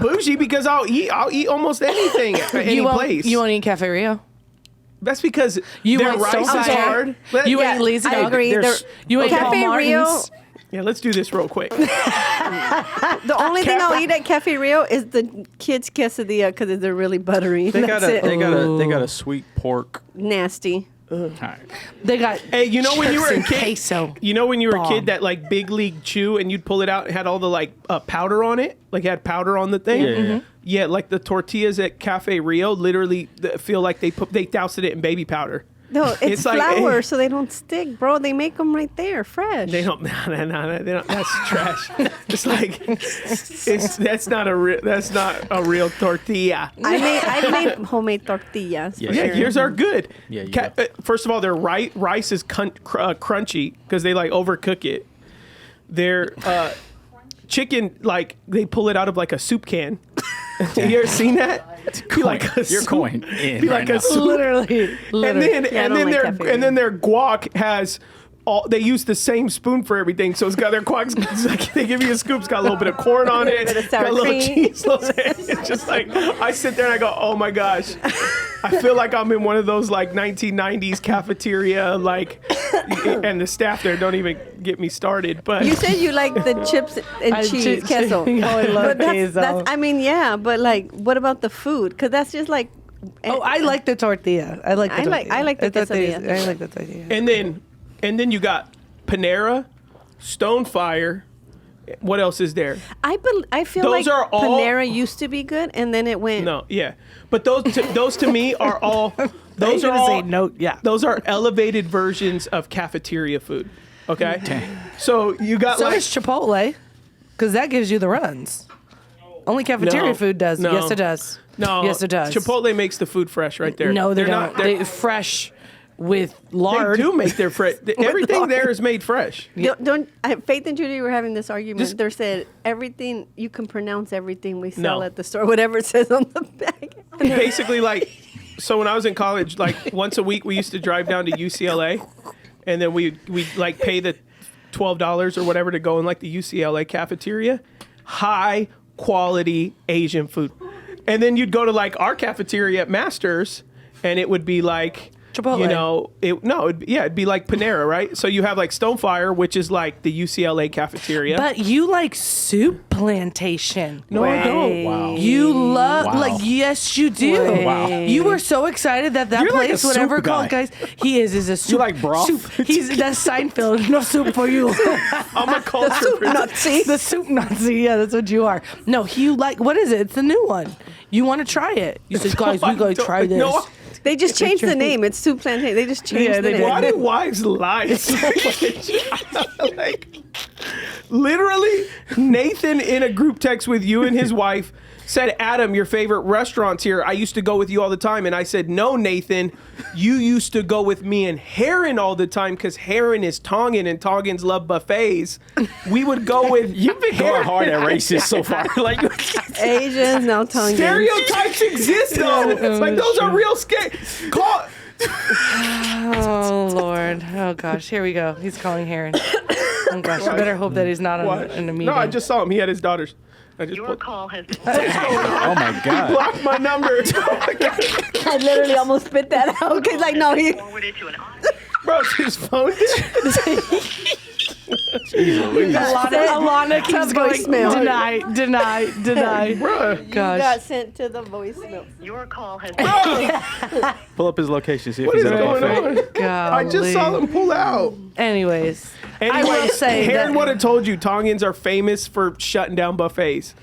bougie because I'll eat almost anything at any place. You won't eat Cafe Rio? That's because You their ate rice is Stonefire. hard. You ate Lazy Dog. I agree. You ate Cafe Paul Rio. Martin's. Yeah, let's do this real quick. The only thing I'll eat at Cafe Rio is the kids' quesadilla because they're really buttery. They That's got it. they got a sweet pork. Nasty. All right. They got. Hey, you know when you were a chips kid? and queso. You know when you were a Bomb. kid that like big league chew and you'd pull it out and had all the like powder on it, like it had powder on the thing. Yeah. Yeah, like the tortillas at Cafe Rio, literally feel like they doused it in baby powder. No, it's like, flour, so they don't stick, bro. They make them right there, fresh. They don't. No, they don't. That's trash. It's like that's not a real tortilla. I made homemade tortillas. Yeah, for Yeah, sure. yours are good. Yeah, you have. First of all, their rice is crunchy because they like overcook it. Their chicken, like they pull it out of like a soup can. You ever seen that? Be like a You're soup- going in Be right like a now. soup. Literally. And then Yeah, I don't like Cafe Rio. their guac has all. They use the same spoon for everything, so it's got their guac. It's like they give you a scoop. It's got a little bit of corn on it. Bit of sour got a little cream. cheese. It's just like I sit there and I go, oh my gosh, I feel like I'm in one of those like 1990s cafeteria like, and the staff there don't even get me started. But You said you like the chips and cheese queso. Oh, I love But queso. I mean, yeah, but like, what about the food? Because that's just like. Oh, I like the tortilla. I like the tortilla. I like the quesadilla. I like the tortilla. and then you got Panera, Stonefire. What else is there? I feel Those like are all- Panera used to be good, and then it went. No, yeah, but those to me are all. Those You're are gonna all. say no, yeah. Those are elevated versions of cafeteria food. Okay. So you got So like does Chipotle, because that gives you the runs. Only cafeteria No, food does. no. Yes, it does. no. Yes, it does. Chipotle makes the food fresh right there. No, they They're don't. Not, They fresh with lard. they do make their fresh. Everything lard. there is made fresh. Faith and Judy were having this argument. They said everything you can pronounce everything we sell No. at the store, whatever it says on the bag. Basically, like, so when I was in college, like once a week we used to drive down to UCLA, and then we like pay the $12 or whatever to go in like the UCLA cafeteria, high quality Asian food, and then you'd go to like our cafeteria at Masters, and it would be like. Chipotle. You know, it'd be like Panera, right? So you have like Stonefire, which is like the UCLA cafeteria. But you like soup plantation. no, I don't. Wow. You love, Wow. like, yes, you do. Wow. You were so excited that You're like place, a whatever soup called, guy. guys, he is a soup. like broth? Soup. That's Seinfeld. No soup for you. I'm a culture Nazi. The soup Nazi. Yeah, that's what you are. No, what is it? It's the new one. You want to try it. You said, guys, we got to try this. No, They just changed the name. It's Soup Plantain. They just changed Yeah, the they name. did. why do wives lie so much? Like, literally, Nathan in a group text with you and his wife said, Adam, your favorite restaurant's here. I used to go with you all the time. And I said, no, Nathan, you used to go with me and Heron all the time because Heron is Tongan and Tongans love buffets. We would go with You've been going hard at racist so far. Like, Asians, now Tongan. stereotypes exist though. Like those are real scary. Call. Oh, Lord. Oh, gosh. Here we go. He's calling Heron. Oh, gosh. I better hope that he's not in a meeting. No, I just saw him. He had his daughters. I just Your call has been oh my God. blocked my number. I literally almost spit that out. Cause like, no, he. forwarded to an Bro, it's his phone. Alana keeps going, voicemail. deny. Bruh. Gosh. Got sent to the voicemail. Your call has been Pull up his location. See if What he's is at a going buffet. on? I just saw them pull out. Anyways, I Anyway, will say Heron that would have told you Tongans are famous for shutting down buffets.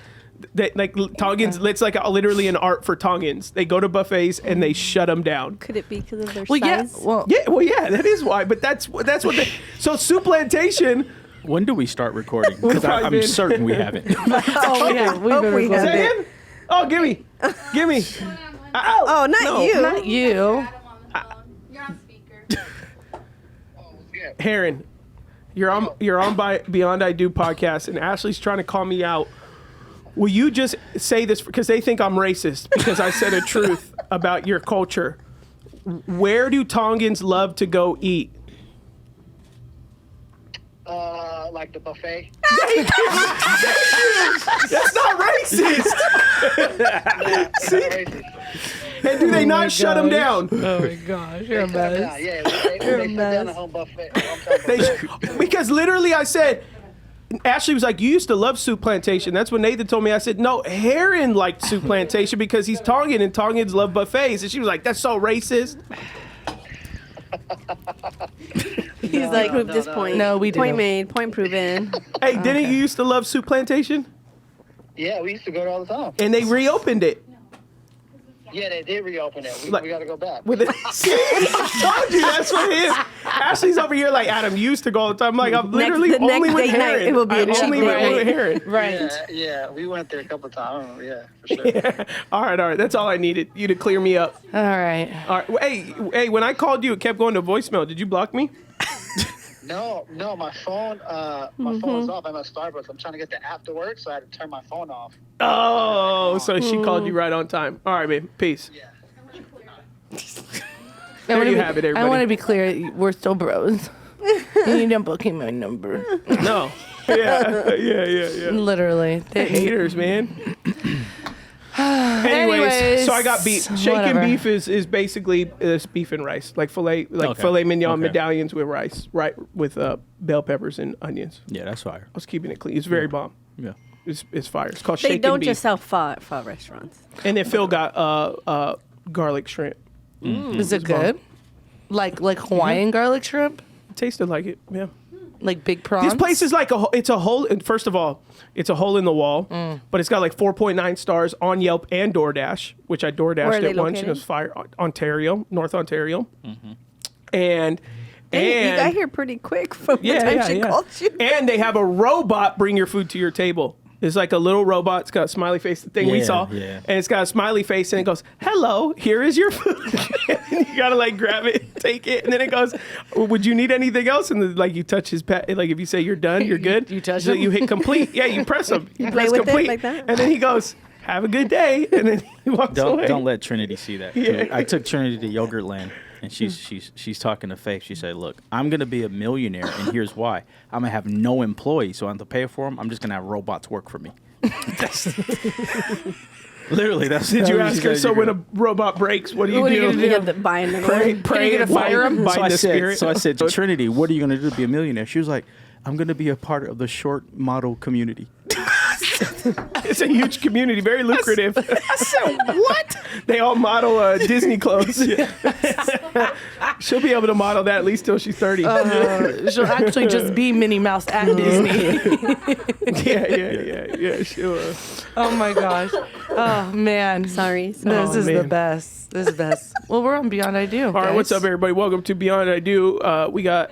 They, like Tongans, it's like literally an art for Tongans. They go to buffets and they shut them down. Could it be because of their well, yeah, size? well, Yeah, that is why. But that's what they. So Soup Plantation. When do we start recording? Because probably I'm been- certain we haven't. oh yeah, we've been we Is recording. have. that him? Oh, gimme. Oh, not No, you. Not you. You're on speaker. Heron, you're on by Beyond I Do podcast, and Ashley's trying to call me out. Will you just say this because they think I'm racist because I said a truth about your culture? Where do Tongans love to go eat? like the buffet. That's not racist. Racist. And do they not shut them down? Oh my gosh, you're a Yeah, mess. yeah. They sit down at home buffet. Because literally I said, Ashley was like, you used to love Soup Plantation. That's what Nathan told me. I said, no, Heron liked Soup Plantation because he's Tongan and Tongans love buffets. And she was like, that's so racist. He's like, prove this point. No, we Point didn't. made, point proven. Hey, didn't you used to love Soup Plantation? Yeah, we used to go there all the time. And they reopened it. Yeah, they did reopen it. We got to go back. With it. See, I told you that's what it is. Ashley's over here like, Adam, you used to go all the time. I'm like, I'm literally the only next with date night, Heron. it will be a I cheap only date went with night. Heron. Right. Yeah, we went there a couple of times. Yeah, for sure. All right. That's all I needed. You to clear me up. All right. All right. Hey, when I called you, it kept going to voicemail. Did you block me? No, my phone, my phone's off. I'm at Starbucks. I'm trying to get the app to work, so I had to turn my phone off. Oh, so she called you right on time. All right, babe. Peace. Yeah. There you have it, everybody. I want to be clear. We're still bros. You didn't book him my number. No. Yeah. Literally. Haters, man. Anyways, so I got beef. Shaken whatever. beef is basically beef and rice, like filet mignon medallions with rice, right, with bell peppers and onions. Yeah, that's fire. I was keeping it clean. It's very bomb. Yeah. It's fire. It's called They shaken don't beef. just sell pho restaurants. And then Phil got garlic shrimp. Is it good? Like Hawaiian garlic shrimp? Tasted like it. Yeah. Like big prawns? This place is like it's a hole. First of all, it's a hole in the wall, but it's got like 4.9 stars on Yelp and DoorDash, which I Where are DoorDashed they it once, and located? it was fire. Ontario, North Ontario, and Hey, you got here pretty quick from the time she called you. And they have a robot bring your food to your table. It's like a little robot. It's got a smiley face, the thing we Yeah, saw. yeah. And it's got a smiley face, and it goes, hello, here is your food. And you got to like grab it, take it. And then it goes, would you need anything else? And then, like you touch his pet. Like if you say you're done, you're good. You touch so him? you hit complete. Yeah, you press him. You play press with it complete. like that? And then he goes, have a good day. And then he walks away. Don't let Trinity see that. Yeah. I took Trinity to Yogurtland, and she's talking to Faith. She said, "Look, I'm gonna be a millionaire, and here's why. I'm gonna have no employees, so I don't have to pay for them. I'm just gonna have robots work for me." Literally, that's. Did you ask her, so when a robot breaks, what do you What are you do? gonna You have to buy another Pray, one. pray, you gonna fire him? bind the spirit. So I said to Trinity, "What are you gonna do to be a millionaire?" She was like, "I'm gonna be a part of the short model community." It's a huge community, very lucrative. I said, what? They all model Disney clothes. She'll be able to model that at least till she's 30. She'll actually just be Minnie Mouse at Disney. Yeah, sure. Oh my gosh. Oh man. Sorry. This is the man. best. This is the best. Well, we're on Beyond I Do. All right, what's up, everybody? Welcome to Beyond I Do. We got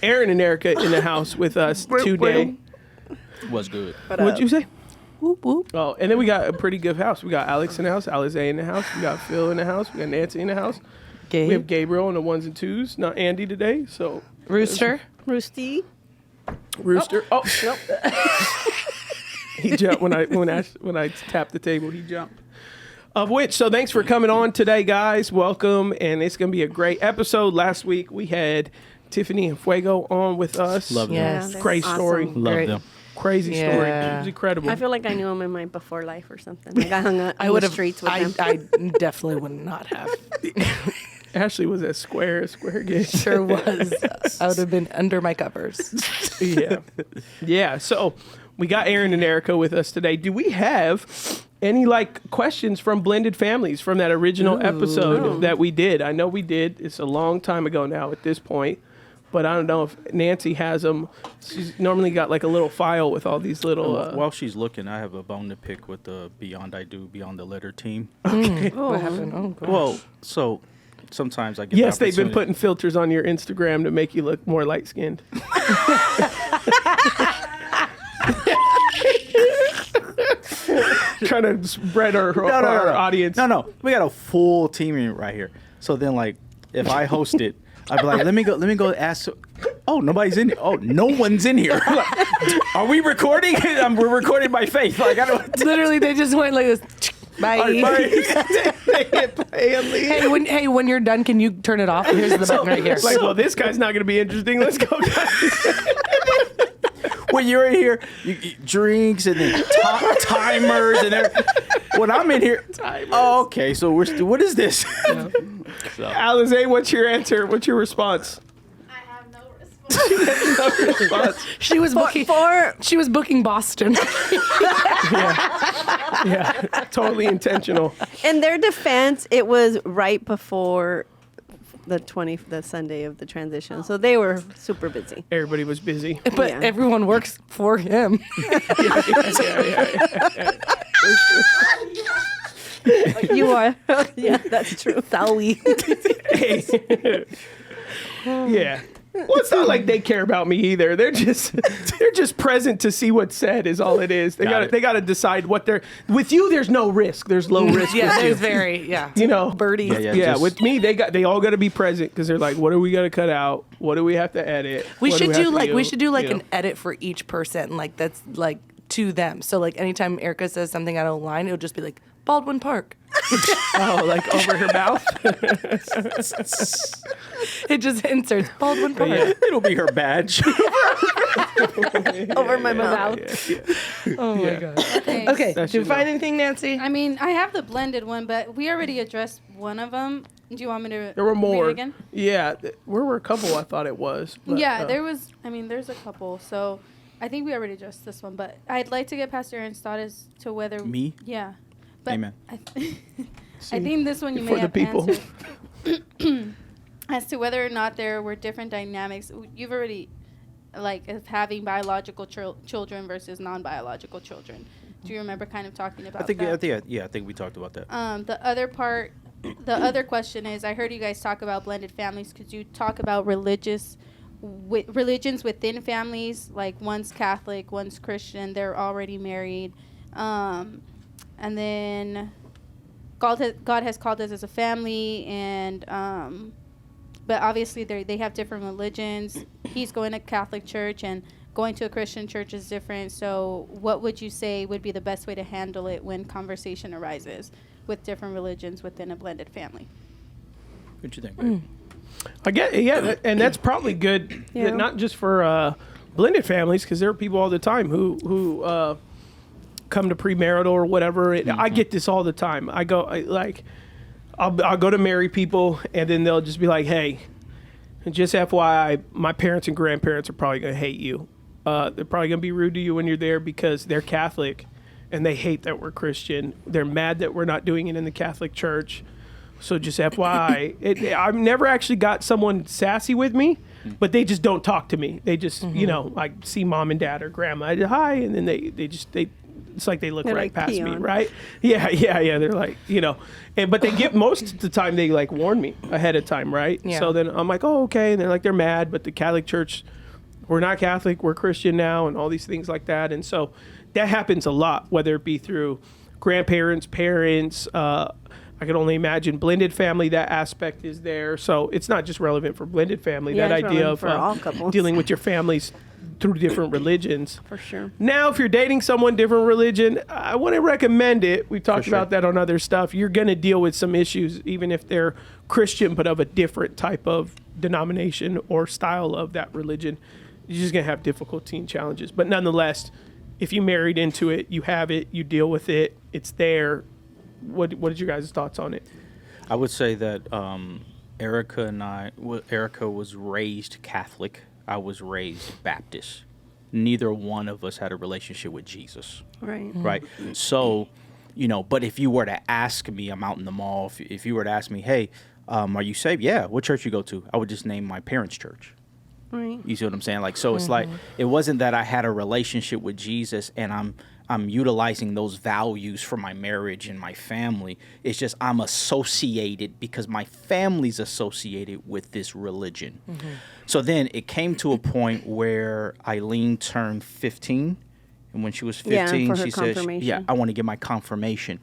Aaron and Erica in the house with us today. Was good. What'd you say? Whoop, whoop. Oh, and then we got a pretty good house. We got Alex in the house, Alize in the house. We got Phil in the house. We got Nancy in the house. Gabe. We have Gabriel on the ones and twos. Not Andy today. So Rooster. Roosty. Rooster. Oh, nope. He jumped when I tapped the table. He jumped. Of which, so thanks for coming on today, guys. Welcome, and it's gonna be a great episode. Last week we had Tiffany and Fuego on with us. Love them. Yes. that's Great story. awesome. Love Great. them. Crazy story. Yeah. It was incredible. I feel like I knew him in my before life or something. Like I hung out I on would the have. streets with him. I definitely would not have. Ashley was at Square gig. Sure was. I would have been under my covers. Yeah. So we got Aaron and Erica with us today. Do we have any questions from blended families from that original episode that we did? I know we did. It's a long time ago now at this point, but I don't know if Nancy has them. She's normally got a little file with all these little. While she's looking, I have a bone to pick with the Beyond I Do, Beyond the Letter team. What happened? Oh, gosh. Well, so sometimes I get. Yes, the they've been opportunity- putting filters on your Instagram to make you look more light skinned. Trying to spread our audience. No, we got a full team in right here. So then, if I host it, I'd be like, let me go ask. Oh, nobody's in here. Oh, no one's in here. Are we recording? We're recording by Faith. I don't. Literally, they just went like this. Bye. They hit play and leave. Hey, when you're done, can you turn it off? Here's the button right here. Well, this guy's not going to be interesting. Let's go, guys. when you're in here, you eat drinks and then timers and everything. When I'm in here, oh, okay, so what is this? So. Alizé, what's your answer? What's your response? I have no response. She was booking. She was booking Boston. Yeah, totally intentional. In their defense, it was right before the Sunday of the transition, so they were super busy. Everybody was busy. But Yeah. everyone works for him. You are, yeah, that's true. Sally. Yeah. Well, it's not like they care about me either. They're just present to see what's said is all it is. They got to decide what they're with you. There's no risk. There's low risk. Yeah, with you. there's very You know, birdie. Yeah, Yeah, just- with me, they all got to be present because they're like, what do we got to cut out? What do we have to edit? We What should have do to like you know? an edit for each person, like that's like to them. So like anytime Erica says something out of line, it'll just be like Baldwin Park. Oh, like over her mouth. It just inserts Baldwin Park. Yeah. It'll be her badge. Over my mouth. Oh my god. Okay. Okay, That do you should find know. anything, Nancy? I mean, I have the blended one, but we already addressed one of them. Do you want me to There were read more. it again? Yeah, where were a couple? I thought it was. but, Yeah, there was. I mean, there's a couple. So I think we already addressed this one, but I'd like to get Pastor Aaron's thought as to whether Me? Yeah, but Amen. I think this one you For may the have people. answered as to whether or not there were different dynamics. You've already like of having biological children versus non-biological children. Do you remember kind of talking about I think that? I think we talked about that. The other part, the other question is, I heard you guys talk about blended families. Could you talk about religions within families? Like one's Catholic, one's Christian. They're already married, and then God has called us as a family, and but obviously they have different religions. He's going to Catholic church, and going to a Christian church is different. So what would you say would be the best way to handle it when conversation arises with different religions within a blended family? What you think, babe? I get, and that's probably good, Yeah. not just for blended families, because there are people all the time who come to premarital or whatever. I get this all the time. I'll go to marry people, and then they'll just be like, "Hey, just FYI, my parents and grandparents are probably gonna hate you. They're probably gonna be rude to you when you're there because they're Catholic, and they hate that we're Christian. They're mad that we're not doing it in the Catholic Church." So just FYI, I've never actually got someone sassy with me, but they just don't talk to me. They just, like see mom and dad or grandma, I just, hi, and then they it's like they look They're right like past me, peon. right? Yeah. They're like, but they get most of the time they like warn me ahead of time, right? Yeah. So then I'm like, oh, okay, and they're like, they're mad, but the Catholic Church, we're not Catholic, we're Christian now, and all these things like that, and so that happens a lot, whether it be through grandparents, parents. I can only imagine blended family. That aspect is there, so it's not just relevant for blended family. Yeah, that it's idea relevant of for all couples. dealing with your families through different religions. For sure. Now, if you're dating someone different religion, I wouldn't recommend it. We've talked sure. about that on other stuff. You're going to deal with some issues, even if they're Christian, but of a different type of denomination or style of that religion. You're just going to have difficulty and challenges. But nonetheless, if you married into it, you have it, you deal with it, it's there. What is your guys' thoughts on it? I would say that Erica was raised Catholic. I was raised Baptist. Neither one of us had a relationship with Jesus, Right. right? So, but if you were to ask me, I'm out in the mall. If you were to ask me, hey, are you saved? Yeah. What church you go to? I would just name my parents' church. Right. You see what I'm saying? Like, so it's like, it wasn't that I had a relationship with Jesus and I'm utilizing those values for my marriage and my family. It's just I'm associated because my family's associated with this religion. So then it came to a point where Eileen turned 15. And when she was 15, for her she said, confirmation. yeah, I want to get my confirmation.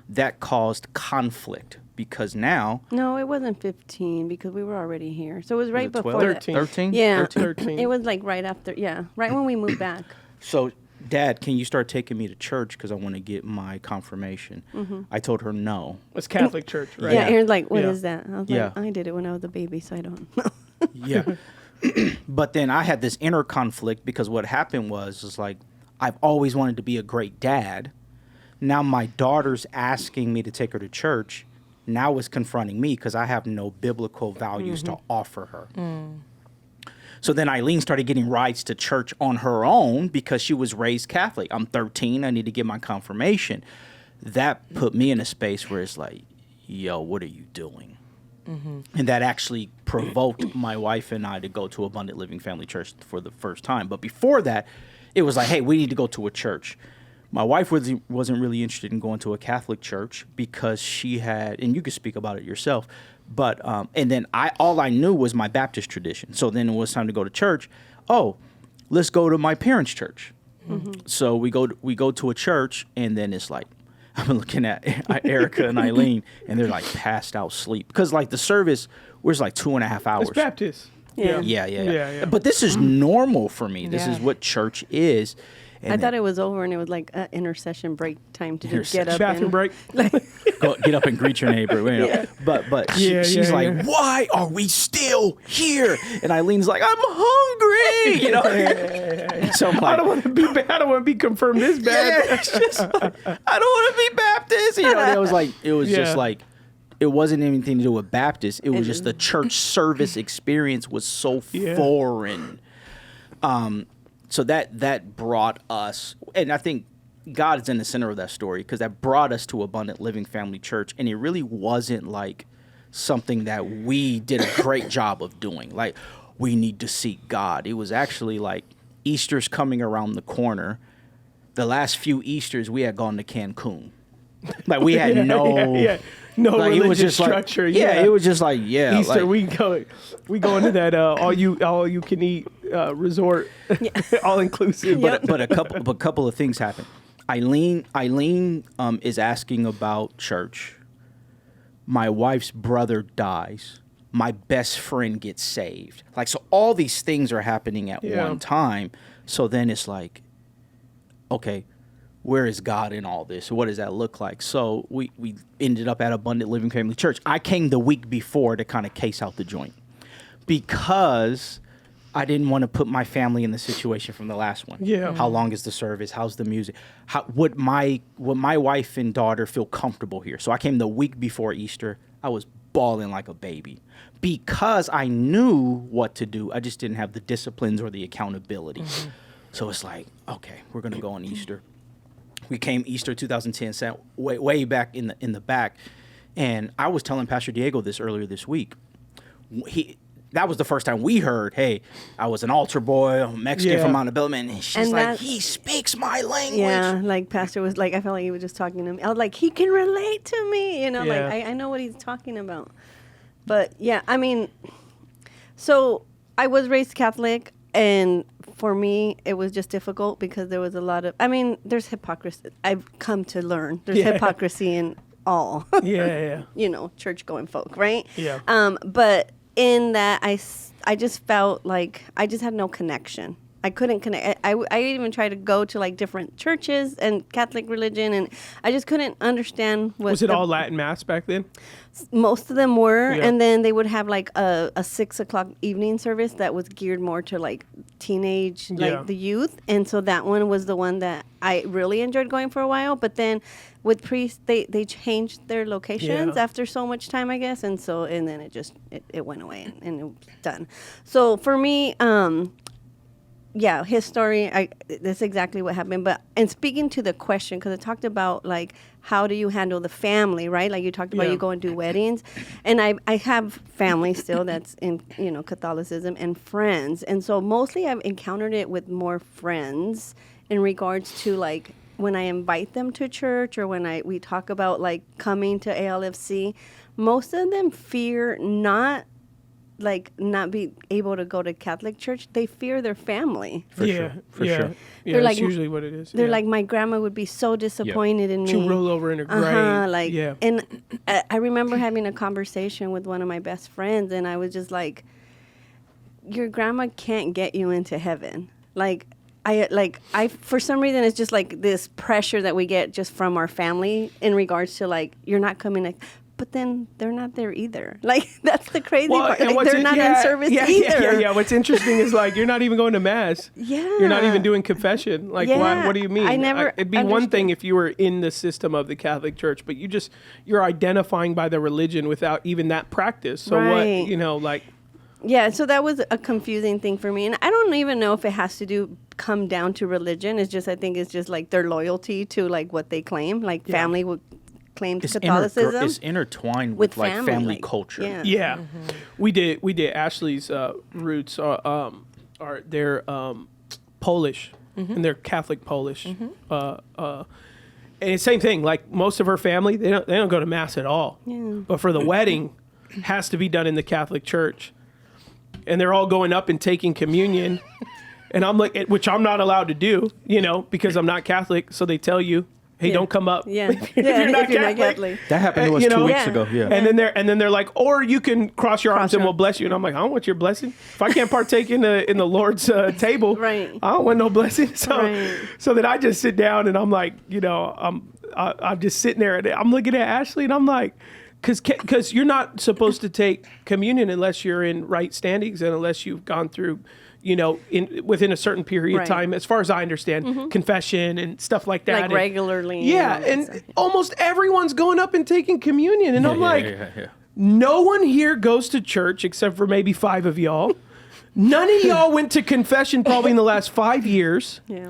That caused conflict because now... No, it wasn't 15 because we were already here. So it was right Was it before 12? that. 13? Yeah. 13. It was like right after, right when we moved back. So, Dad, can you start taking me to church because I want to get my confirmation? I told her no. It's Catholic Church, right? Yeah, Aaron's like, what Yeah. is that? I was Yeah. like, I did it when I was a baby, so I don't know. Yeah. But then I had this inner conflict because what happened was like, I've always wanted to be a great dad. Now my daughter's asking me to take her to church. Now it's confronting me because I have no biblical values to offer her. So then Eileen started getting rides to church on her own because she was raised Catholic. I'm 13. I need to get my confirmation. That put me in a space where it's like, yo, what are you doing? And that actually provoked my wife and I to go to Abundant Living Family Church for the first time. But before that, it was like, hey, we need to go to a church. My wife wasn't really interested in going to a Catholic church because she had, and you could speak about it yourself, but and then all I knew was my Baptist tradition. So then it was time to go to church. Oh, let's go to my parents' church. So we go to a church, and then it's like, I'm looking at Erica and Eileen, and they're like passed out sleep because like the service was like 2.5 hours. It's Baptist. Yeah. But this is normal for me. This is what church is. And I thought it was over and it was like intercession break time to just get up. Bathroom and, break. get up and greet your neighbor. You know. But she's like, why are we still here? And Eileen's like, I'm hungry. You know. So I'm like, I don't want to be bad. I don't want to be confirmed this bad. it's just like, I don't want to be Baptist. You know. And it was just like, it wasn't anything to do with Baptist. It was just the church service experience was so foreign. So that brought us, and I think God is in the center of that story because that brought us to Abundant Living Family Church, and it really wasn't like something that we did a great job of doing. Like, we need to seek God. It was actually like Easter's coming around the corner. The last few Easters, we had gone to Cancun. Like, we had no... No like, religious it was just structure. Like, it was just like, Easter, like, we go into that all you can eat resort, all inclusive. But a couple of things happened. Eileen is asking about church. My wife's brother dies. My best friend gets saved. Like, so all these things are happening at one time. So then it's like, okay, where is God in all this? What does that look like? So we ended up at Abundant Living Family Church. I came the week before to kind of case out the joint because I didn't want to put my family in the situation from the last one. Yeah. How long is the service? How's the music? Would my wife and daughter feel comfortable here? So I came the week before Easter. I was bawling like a baby because I knew what to do. I just didn't have the disciplines or the accountability. So it's like, okay, we're going to go on Easter. We came Easter 2010, sat way back in the back, and I was telling Pastor Diego this earlier this week. That was the first time we heard, hey, I was an altar boy, a Mexican from Montebello, and she's like, he speaks my language. Yeah, like Pastor was like, I felt like he was just talking to me. I was like, he can relate to me, you know, like I know what he's talking about. But yeah, I mean, so I was raised Catholic, and for me, it was just difficult because there was a lot of, I mean, there's hypocrisy. I've come to learn there's hypocrisy in all, you know, church going folk, right? Yeah. But in that, I just felt like I just had no connection. I couldn't connect. I even tried to go to like different churches and Catholic religion, and I just couldn't understand what. Was it all Latin Mass back then? Most of them were, and then they would have like a 6:00 evening service that was geared more to like teenage, like the youth, and so that one was the one that I really enjoyed going for a while. But then with priests, they changed their locations after so much time, I guess, and then it went away and it was done. So for me, yeah, his story, that's exactly what happened. And speaking to the question, because I talked about, like, how do you handle the family, right? Like, you talked about you go and do weddings. And I have family still that's in, you know, Catholicism and friends. And so mostly I've encountered it with more friends in regards to, like, when I invite them to church or when we talk about, like, coming to ALFC, most of them fear not be able to go to Catholic church. They fear their family. For sure. Yeah, They're that's like, usually what it is. They're like, my grandma would be so disappointed in me. She'll roll over in her grave. And I remember having a conversation with one of my best friends, and I was just like, your grandma can't get you into heaven. I for some reason, it's just like this pressure that we get just from our family in regards to, like, you're not coming to. but then they're not there either. Like, that's the crazy Well, part. and Like, what's they're it- not yeah, in service yeah, either. Yeah. What's interesting is like you're not even going to mass. Yeah. You're not even doing confession. Like, Yeah. what do you mean? I never it'd be one thing understood. if you were in the system of the Catholic Church, but you're identifying by the religion without even that practice. So Right. what, like. Yeah, so that was a confusing thing for me. And I don't even know if it has to come down to religion. It's just, I think it's just like their loyalty to like what they claim. Like family would claim Catholicism. It's intertwined with with like family like, culture. Yeah. Yeah, we did. Ashley's roots they're Polish, and they're Catholic Polish. And it's same thing. Like most of her family, they don't go to mass at all. Yeah. But for the wedding, has to be done in the Catholic Church, and they're all going up and taking communion. And I'm like, which I'm not allowed to do, because I'm not Catholic. So they tell you, hey, Yeah. don't come up. Yeah. if you're not Catholic. That happened to us You 2 know? weeks Yeah. ago. Yeah. And then they're like, or you can cross your arms and your- we'll bless you. And I'm like, I don't want your blessing. If I can't partake in the Lord's table, Right. I don't want no blessing. So Right. so that I just sit down and I'm like, I'm just sitting there and I'm looking at Ashley and I'm like, because you're not supposed to take communion unless you're in right standings and unless you've gone through, within a certain period of Right. time, as far as I understand, confession and stuff like that. Like And- regularly. yeah, all that and stuff. almost everyone's going up and taking communion, and I'm like, yeah. no one here goes to church except for maybe 5 of y'all. None of y'all went to confession probably in the last 5 years. Yeah.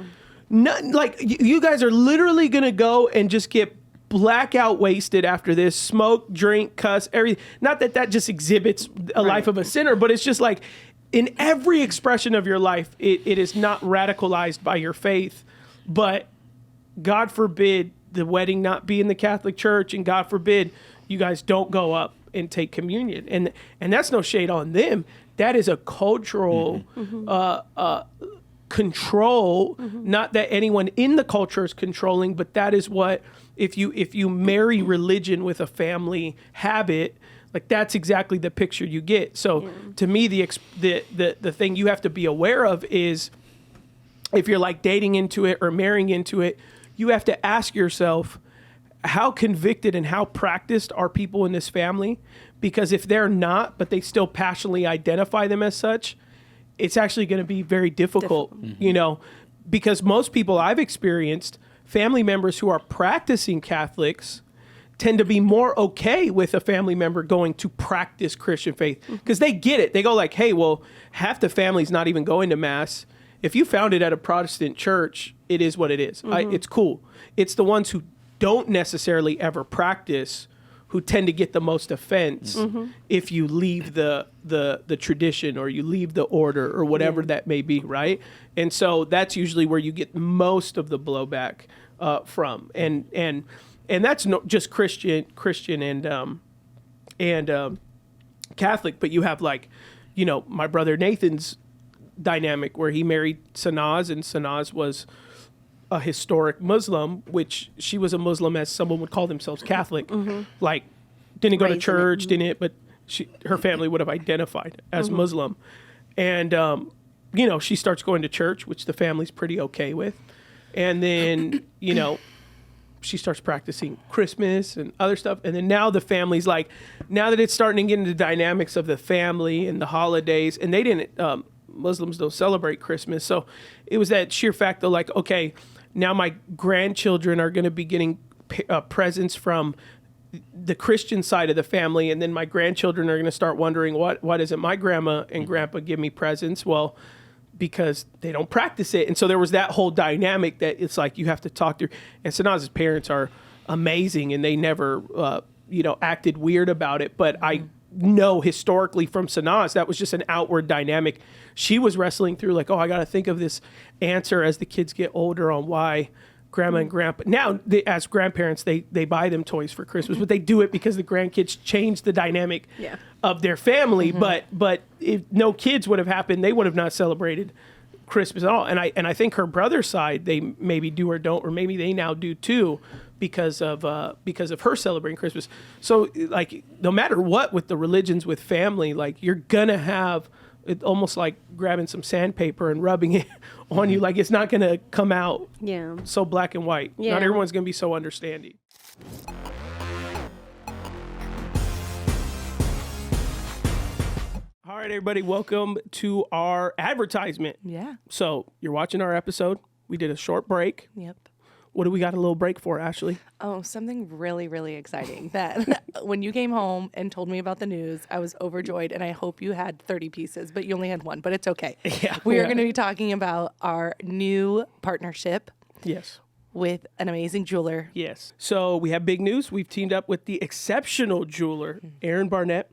None, like you guys are literally gonna go and just get blackout wasted after this, smoke, drink, cuss, everything. Not that just exhibits a life of a sinner, but it's just like in every expression of your life, it is not radicalized by your faith, but God forbid the wedding not be in the Catholic Church, and God forbid you guys don't go up and take communion. And that's no shade on them. That is a cultural control. Not that anyone in the culture is controlling, but that is what if you marry religion with a family habit, like that's exactly the picture you get. So to me, the thing you have to be aware of is if you're like dating into it or marrying into it, you have to ask yourself, how convicted and how practiced are people in this family? Because if they're not, but they still passionately identify them as such, it's actually going to be very difficult, because most people I've experienced, family members who are practicing Catholics, tend to be more okay with a family member going to practice Christian faith because they get it. They go like, hey, well, half the family's not even going to mass. If you found it at a Protestant church, it is what it is. It's cool. It's the ones who don't necessarily ever practice who tend to get the most offense if you leave the tradition or you leave the order or whatever that may be, right? And so that's usually where you get most of the blowback from. And that's not just Christian and Catholic, but you have like, my brother Nathan's dynamic where he married Sanaz, and Sanaz was a historic Muslim, which she was a Muslim as someone would call themselves Catholic, like didn't go to Raised in it. church, didn't, but her family would have identified as Muslim. And, she starts going to church, which the family's pretty okay with. And then, she starts practicing Christmas and other stuff. And then now the family's like, now that it's starting to get into the dynamics of the family and the holidays, and they didn't, Muslims don't celebrate Christmas. So it was that sheer fact of like, okay, now my grandchildren are going to be getting presents from the Christian side of the family. And then my grandchildren are going to start wondering, why doesn't my grandma and grandpa give me presents? Well, because they don't practice it. And so there was that whole dynamic that it's like you have to talk through. And Sanaz's parents are amazing and they never, acted weird about it. But I know historically from Sanaz, that was just an outward dynamic. She was wrestling through like, I got to think of this answer as the kids get older on why grandma and grandpa, now as grandparents, they buy them toys for Christmas, but they do it because the grandkids change the dynamic of their family. But if no kids would have happened, they would have not celebrated Christmas at all. And I think her brother's side, they maybe do or don't, or maybe they now do too, because of her celebrating Christmas. So like no matter what with the religions with family, like you're gonna have it almost like grabbing some sandpaper and rubbing it on you. Like it's not gonna come out so black and white. Yeah. Not everyone's gonna be so understanding. right, everybody, welcome to our advertisement. Yeah. So you're watching our episode. We did a short break. Yep. What do we got a little break for, Ashley? Oh, something really, really exciting that when you came home and told me about the news, I was overjoyed, and I hope you had 30 pieces, but you only had one, but it's okay. Yeah. We are going to be talking about our new partnership Yes. with an amazing jeweler. Yes. So we have big news. We've teamed up with the exceptional jeweler, Aaron Barnett,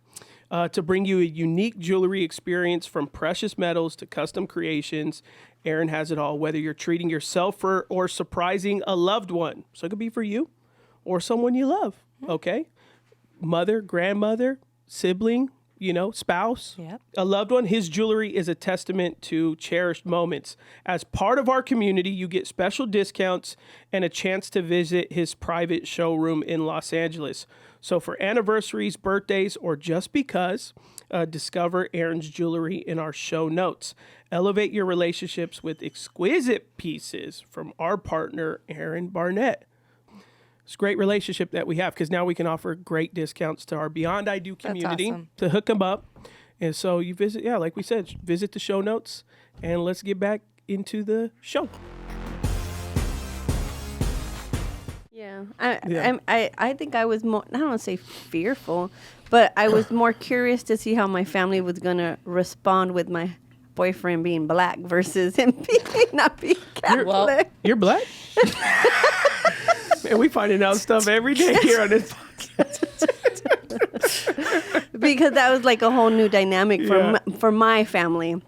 to bring you a unique jewelry experience from precious metals to custom creations. Aaron has it all, whether you're treating yourself or surprising a loved one. So it could be for you or someone you love, okay? Mother, grandmother, sibling, spouse, Yep. a loved one. His jewelry is a testament to cherished moments. As part of our community, you get special discounts and a chance to visit his private showroom in Los Angeles. So for anniversaries, birthdays, or just because, discover Aaron's jewelry in our show notes. Elevate your relationships with exquisite pieces from our partner, Aaron Barnett. It's a great relationship that we have because now we can offer great discounts to our Beyond I Do community awesome. to hook them up. And so you visit, like we said, visit the show notes and let's get back into the show. Yeah, Yeah. I think I was more, I don't want to say fearful, but I was more curious to see how my family was going to respond with my boyfriend being black versus him not being Catholic. You're black? Man, we finding out stuff every day here on this podcast. Because that was like a whole new dynamic for my family.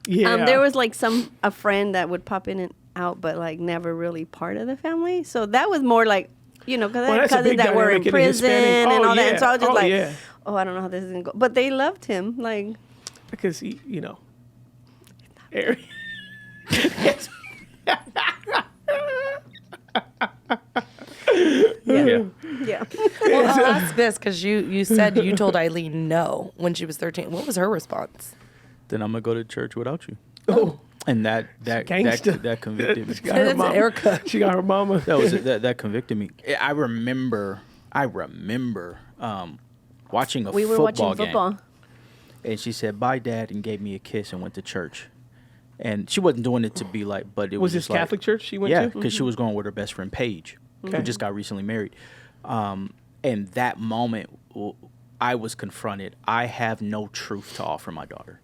Yeah. There was like a friend that would pop in and out, but like never really part of the family. So that was more like, because I had that's a cousins big that were in dynamic in the prison Hispanic- and Oh, all that. yeah. And so I was just Oh, like, yeah. I don't know how this is going to go. But they loved him. Like, Because he, Aaron. Yeah. yeah. Well, I'll ask this because you said you told Eileen no when she was 13. What was her response? Then I'm gonna go to church without you. Oh, And that Gangsta. convicted me. She got her That's mama. Erica. She got her mama. That convicted me. I remember watching a We were football watching football. game, and she said bye dad and gave me a kiss and went to church. And she wasn't doing it to be like, but it was Was this just like, Catholic church she went yeah, to? because she was going with her best friend Paige, Okay. who just got recently married. And that moment, I was confronted. I have no truth to offer my daughter,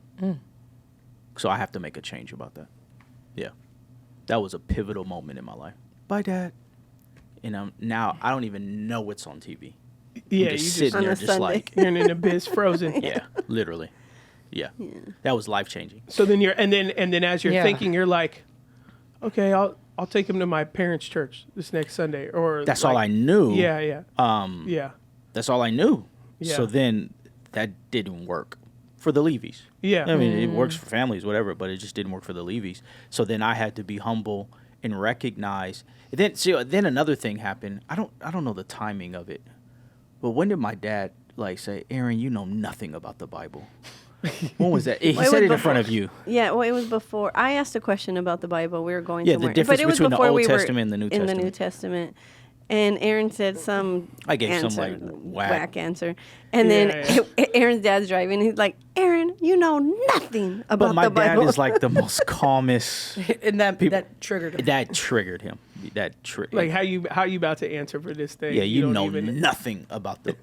so I have to make a change about that. Yeah, that was a pivotal moment in my life. Bye, Dad. And now I don't even know what's on TV. Yeah, I'm you just just sitting On there, a just Sunday. like, you're in an abyss, frozen. yeah, literally, yeah. That was life changing. So then and then as you're Yeah. thinking, you're like, okay, I'll take him to my parents' church this next Sunday, or That's like, all I knew. Yeah, yeah, yeah, That's all I knew. Yeah. So then that didn't work for the Levies. yeah. I mean, it works for families, whatever, but it just didn't work for the Levies. So then I had to be humble and recognize. Then another thing happened. I don't know the timing of it, but when did my dad say, "Aaron, you know nothing about the Bible"? When was that? He Well, it said was it in front of you. Yeah, well, it was before. I asked a question about the Bible. We were going Yeah, the somewhere. difference but it was between the before Old we were Testament and the New in the New Testament. Testament. And Aaron said some I gave answer, some, like, whack. answer. And Yeah, then Aaron's dad's driving. He's like, Aaron, you know nothing about But my the dad Bible. is like the most calmest. And that triggered him. That triggered him. Like how you about to answer for this thing? Yeah, you don't know even- nothing about the.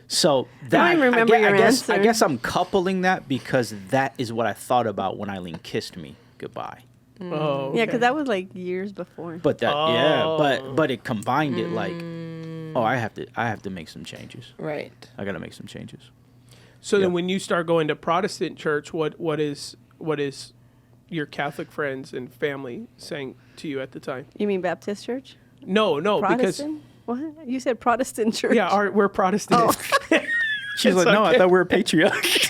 So that I remember I your guess, I answer. guess I'm coupling that because that is what I thought about when Eileen kissed me goodbye. Oh, Yeah, okay. because that was like years before. But that Oh. but it combined it like, oh, I have to make some changes. Right. I got to make some changes. So then Yeah. when you start going to Protestant church, what is your Catholic friends and family saying to you at the time? You mean Baptist church? No, because Protestant? What? You said Protestant church. yeah, we're Protestant. Oh. She's like, no, I thought we were patriotic.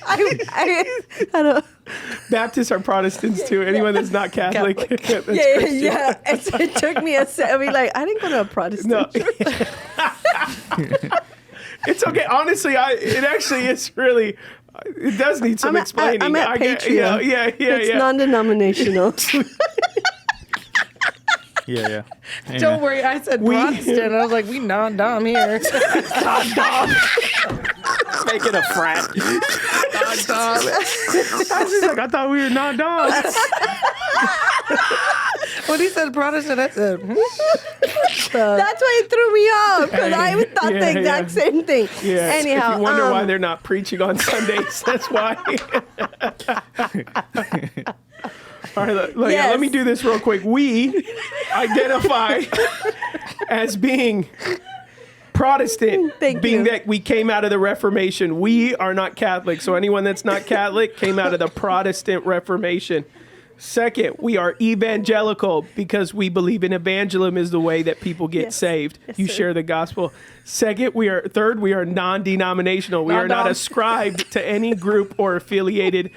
I don't. Baptists are Protestants too. Anyone that's not Catholic. Catholic. that's Yeah, Christian. yeah. It took me a second. I mean, like, I didn't go to a Protestant No. church. It's okay. Honestly, it actually is really. It does need some explaining. I'm at I get- Patreon. Yeah. It's yeah. non-denominational. Yeah. Don't worry, I said Protestant. I was like, we non-dom here. Make it a frat. Non-dom. She's like, I thought we were non-dom. When he said Protestant, I said, That's why it threw me off because I thought Yeah, the exact same thing. Yeah. Anyhow, If you wonder why they're not preaching on Sundays, that's why. All right, Yes. let me do this real quick. We identify as being Protestant, Thank being you. that we came out of the Reformation. We are not Catholic, so anyone that's not Catholic came out of the Protestant Reformation. Second, we are evangelical because we believe in evangelism is the way that people get Yes. saved. Yes, You sir. share the gospel. Third, we are non-denominational. We are not Non-dom. ascribed to any group or affiliated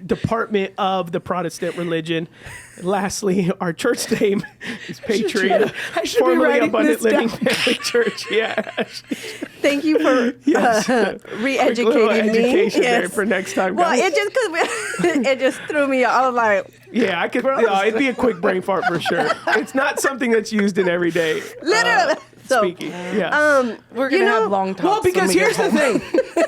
department of the Protestant religion. Lastly, our church name is Patriot, I should be formerly writing Abundant this Living down. Family Church. Yeah. thank you for Yes. re-educating Quick little me. education there Yes. for next time, Well, guys. it just it just threw me off. I was like, Yeah, I could. It'd be a quick brain fart for sure. It's not something that's used in everyday literally. So, speaking. Yeah. we're going to have long talks. Well, because when we here's get the home. thing.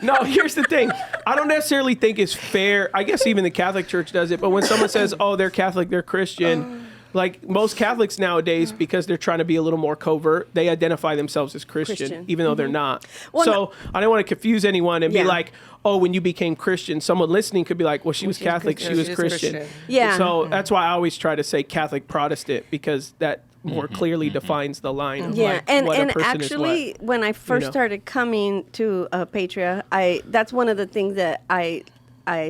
No, here's the thing. I don't necessarily think it's fair. I guess even the Catholic Church does it. But when someone says, "Oh, they're Catholic, they're Christian," like most Catholics nowadays, because they're trying to be a little more covert, they identify themselves as Christian. Even though they're not. Well, so I don't want to confuse anyone and Yeah. be like, "Oh, when you became Christian," someone listening could be like, "Well, she was Catholic, she was Christian." Yeah. So that's why I always try to say Catholic Protestant because that more clearly defines the line of yeah, like and what a and person is actually, what. when I first know? started coming to Patria, that's one of the things that I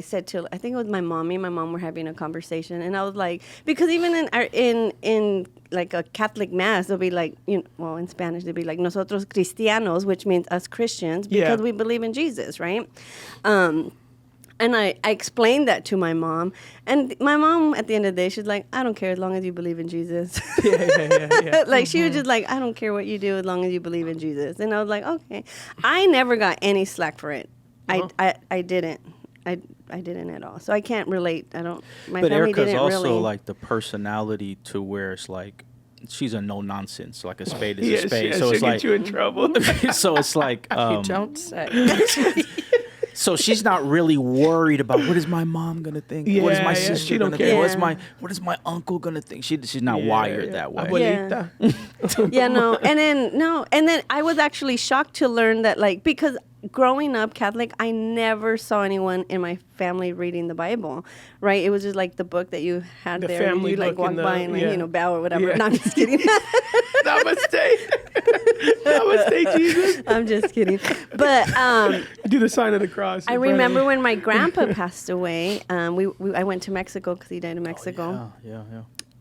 said to, I think it was my mommy. My mom were having a conversation, and I was like, because even in like a Catholic mass, they'll be like, well, in Spanish they'll be like nosotros cristianos, which means us Christians, because Yeah. we believe in Jesus, right? And I explained that to my mom, and my mom at the end of the day, she's like, I don't care as long as you believe in Jesus. Yeah. Like she was just like, I don't care what you do as long as you believe in Jesus. And I was like, okay. I never got any slack for it. I didn't. I didn't at all. So I can't relate. I don't. My But family Erica's didn't also really. like the personality to where it's like she's a no nonsense, like a spade is Yeah, a spade. she, So she'll it's get like you in trouble. so it's like You don't say. so she's not really worried about what is my mom gonna think, what is Yeah, my yeah, sister she don't gonna care. think, Yeah. what is my uncle gonna think. She's not Yeah, wired yeah. that way. Abuelita. Yeah, no. And then I was actually shocked to learn that, like, because growing up Catholic, I never saw anyone in my family reading the Bible, right? It was just like the book that you had The there, and family you like book walk and the- by and like, yeah. bow or whatever. Yeah. No, I'm just kidding. Namaste. Namaste, Jesus. I'm just kidding. But Do the sign of the cross. I remember when my grandpa passed away. I went to Mexico because he died in Mexico. Yeah.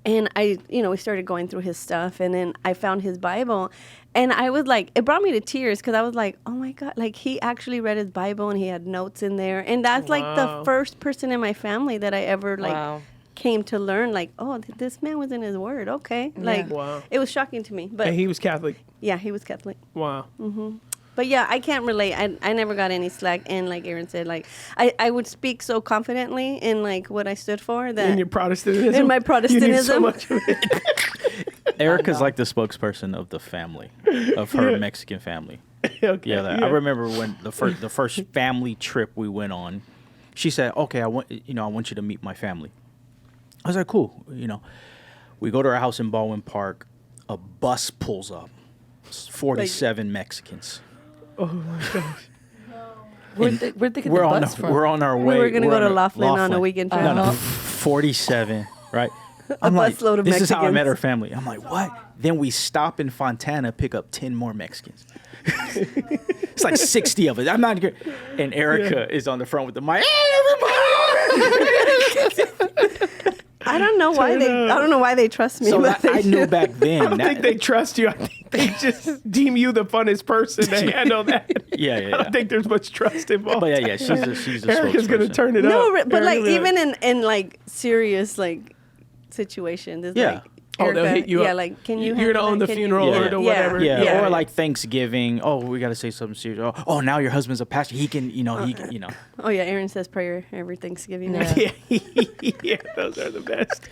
And we started going through his stuff, and then I found his Bible, and I was like, it brought me to tears because I was like, oh my God, like he actually read his Bible and he had notes in there, and that's like Wow. the first person in my family that I ever like Wow. came to learn, like, oh, this man was in his word, okay, like Wow. it was shocking to me, but And he was Catholic. yeah, he was Catholic. Wow. But yeah, I can't relate. I never got any slack. And like Aaron said, like I would speak so confidently in like what I stood for that In your Protestantism. In my You need so Protestantism. much of it. Erica's like the spokesperson of the family, of her Mexican family. Okay. Yeah, I remember when the first family trip we went on, she said, "Okay, I want you to meet my family." I was like, "Cool." We go to our house in Baldwin Park. A bus pulls up. It's 47 Mexicans. Oh my gosh. Where'd they get the We're on bus from? we're on our way. we were gonna we're go to on our- Laughlin on a weekend trip. No, 47, right? I'm like, busload of this is how I met Mexicans. her family. I'm like, what? Then we stop in Fontana, pick up 10 more Mexicans. It's like 60 of us. I'm not good. And Erica is on the front with the mic. Hey, everybody! I don't know why they trust me. So but they I knew do. back then. I don't think they trust you. I think they just deem you the funnest person to handle that. Yeah. I don't think there's much trust involved. But yeah, she's a Erica's gonna spokesperson. turn it up. No, but like Erica's gonna- even in like serious like situations, it's Yeah. like Oh, they'll hit you yeah, up. like, can you? You're gonna own the Can you- funeral Yeah. or the whatever. Yeah, or like Thanksgiving. Oh, we got to say something serious. Oh, now your husband's a pastor. He can, Oh yeah, Aaron says prayer every Thanksgiving. now. Yeah, yeah, those are the best.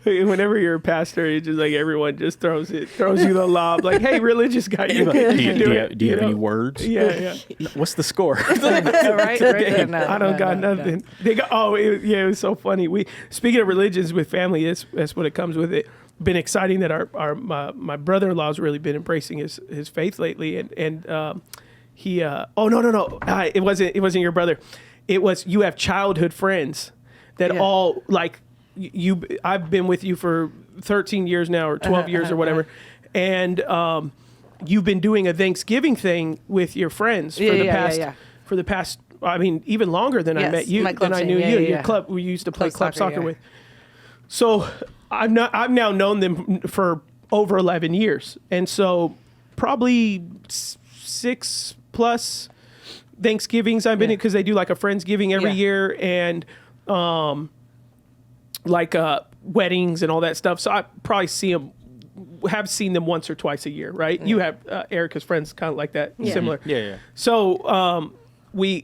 Whenever you're a pastor, it's just like everyone just throws you the lob. Like, hey, religious guy, you do you, do have, it, do you have know? any words? Yeah. What's the score? right there, no, I don't no, got no, nothing. They go, it was so funny. We speaking of religions with family, that's what it comes with it. Been exciting that my brother-in-law's really been embracing his faith lately, and he no, it wasn't your brother. It was, you have childhood friends that all like you. I've been with you for 13 years now, or 12 years or whatever, and you've been doing a Thanksgiving thing with your friends for the past. I mean, even longer than I met you, my club than I scene. knew Yeah, you. yeah, Your yeah. club, we used to play club soccer yeah. with. So I've now known them for over 11 years, and so probably 6+ Thanksgivings I've been in, because they do like a Friendsgiving every year, and weddings and all that stuff. So I probably have seen them once or twice a year, right? You have Erica's friends kind of like that, similar. Yeah. So